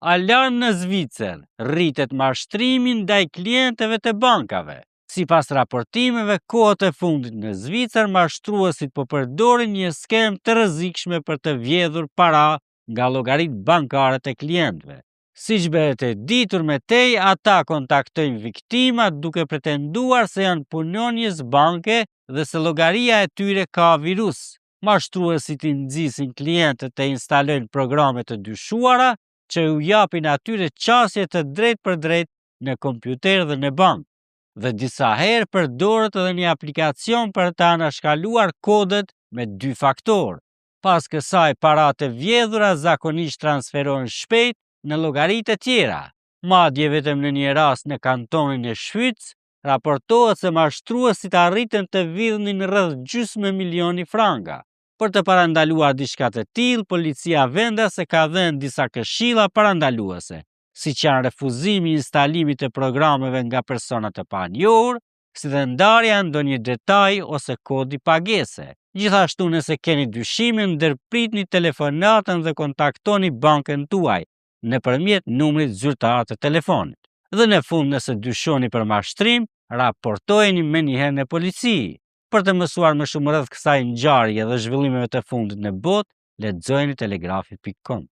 Alarm në Zvicër, rritet mashtrimi ndaj klientëve të bankave. Sipas raportimeve, kohët e fundit në Zvicër, mashtruesit po përdorin një skem të rrezikshme për të vjedhur para nga llogaritë bankare të klientëve. Siç bëhet e ditur me tej, ata kontaktojnë viktimat duke pretenduar se janë punonjës banke dhe se llogaria e tyre ka virus. Mashtruesit i nxisin klientët të instalojnë programe të dyshuara që u japin atyre qasje të drejt për drejt në kompjuter dhe në bank. Dhe disa herë përdoret edhe një aplikacion për të anashkaluar kodet me 2 faktor. Pas kësaj, paratë e vjedhura zakonisht transferohen shpejt në llogaritë e tjera. Madje vetëm në një rast në kantonin e Shqyc, raportohet se mashtruesit arritën të vidhnin rreth gjysmë milioni franga. Për të parandaluar diçka të tillë, policia vendas ka dhënë disa këshilla parandaluese, siç janë refuzimi i instalimit të programeve nga persona të panjohur, si dhe ndarja ndonjë detaj ose kodi pagese. Gjithashtu, nëse keni dyshime, ndërpritni telefonatën dhe kontaktoni bankën tuaj nëpërmjet numrit zyrtar të telefonit. Dhe në fund, nëse dyshoni për mashtrim, raportojeni menjëherë në polici. Për të mësuar më shumë rreth kësaj ngjarje dhe zhvillimeve të fundit në botë, lexojeni telegrafi.com.